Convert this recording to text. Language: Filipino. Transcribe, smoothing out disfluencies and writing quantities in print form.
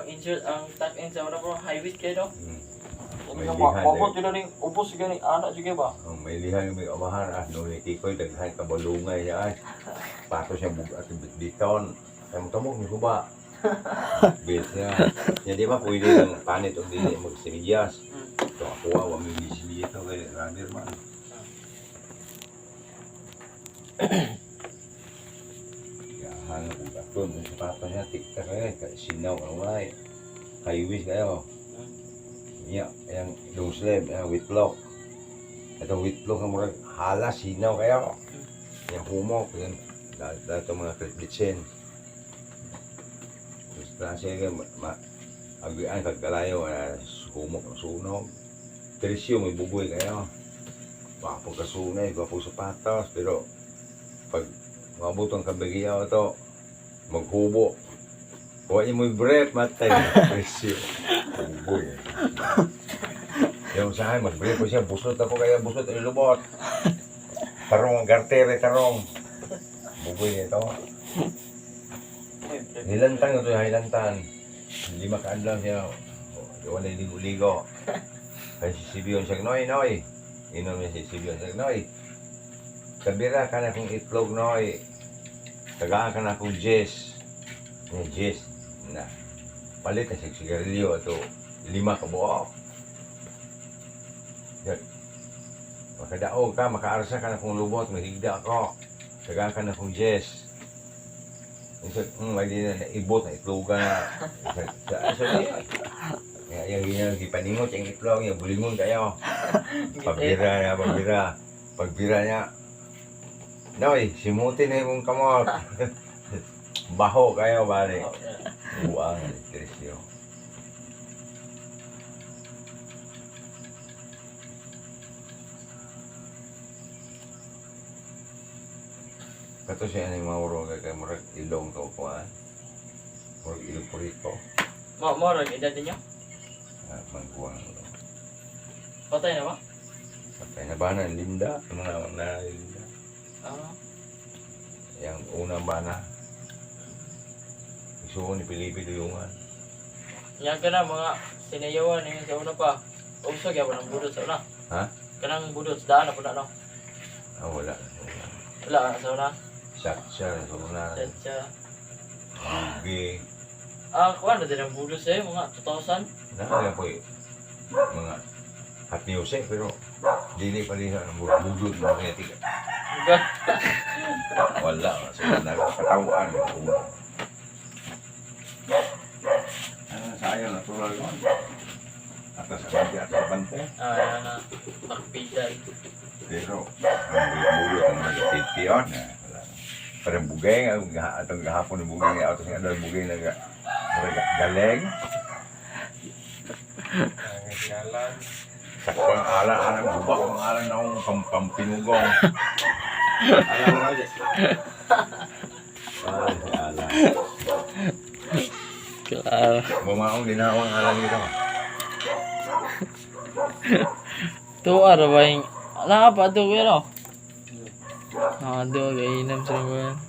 injured ang tag-in sa una po, high risk kayo, no? May Yung lihan, mabot yun rin, ubos yun rin, anak juga ba? May lihan may amahan nung itikoy daghan kabalungay niya ay. Pato siya bugat biton. Kamok ni ba? Bit niya. Ya di ba pwede lang panit og dili magsilyas. So ako wa may bisili ito kay runner man. Ya hang ko gaton sa papa niya tiktak kay sinaw away. Kaywis kayo. Ya, yang long sleeve, whitlock. Ito whitlock ang murag halas, sinaw kayo. Yang humok, yan. Dahil itong mga kritlitsin. Tapos klase ka, agian kagkalayo, humok ng sunog. Trisyo, may bugoy kayo. Wapog kasunay, wapog sapatos, pero pag mabutong kabagiyaw ito, maghubo. Huwag niyo mo'y breath, matay. Trisyo. Bugoy. Yung sa akin, mag-break ko siya, busot ako kaya busot ay lubot. Tarong, gartere, tarong. Bugoy nito. Hilantang ito, hilantan. Hindi makaadlaw siya. Doon ay ligo-ligo. Kaya sisibiyon siya, Noy. Inom niya sisibiyon siya, Noy. Kabira ka na kong itlog, Noy. Tagaan ka na kong Jess. Jess. Na. Palit na sigarilyo ito. 5 kabuok. Makadaog ka, makaarsa ka na kung lubot, mahigda ako. Tagaan ka na kung Jess. May di na naibot, na itlog ka na. Yung ipaningot, yung itlog, yung bulingon kayo. Pagbira niya. Noy, simutin na yung kamot. Baho kayo, balik. Buang, Trisyo. Kato siya ng mauro kay murag ilong ka upuan. Murag ilong purito. Murag, edad niyo? Mangkuang. Patay na ba? Patay na ba na Linda? Mga na Linda. Yang unang bana. Gusto ko ni Pilipi Duyungan. Yan ka na mga sinayawan yung sa una pa. Usog yan, walang budot sa una. Ha? Kanang budot sa daan na po na, no? Wala. Wala sa una. Satsa, suna. Satsa. Bugi. Kuwan na din ang budot sa'yo, mga 2,000. Nakaya po mga hot music, pero dili pa rin ang budod mga kaya tiga. Wala. So, nagkatawaan. Sayang, natural yun. Atas bante, atas bante. Yan na. Makpitan. Pero, ang bulot ang nag-50 yun. Parang bugay, atong gahapon ng bugay, atos nga daw bugay na galing. Sakto ang alang bubak, ang alang na akong pampinugong. Alam mo aja. Ay, alang. Claro. Bumaong ginawang alang nito. Tuwa ra ba yung... Nakapa ito, pero... Nakado, kainom sa mga...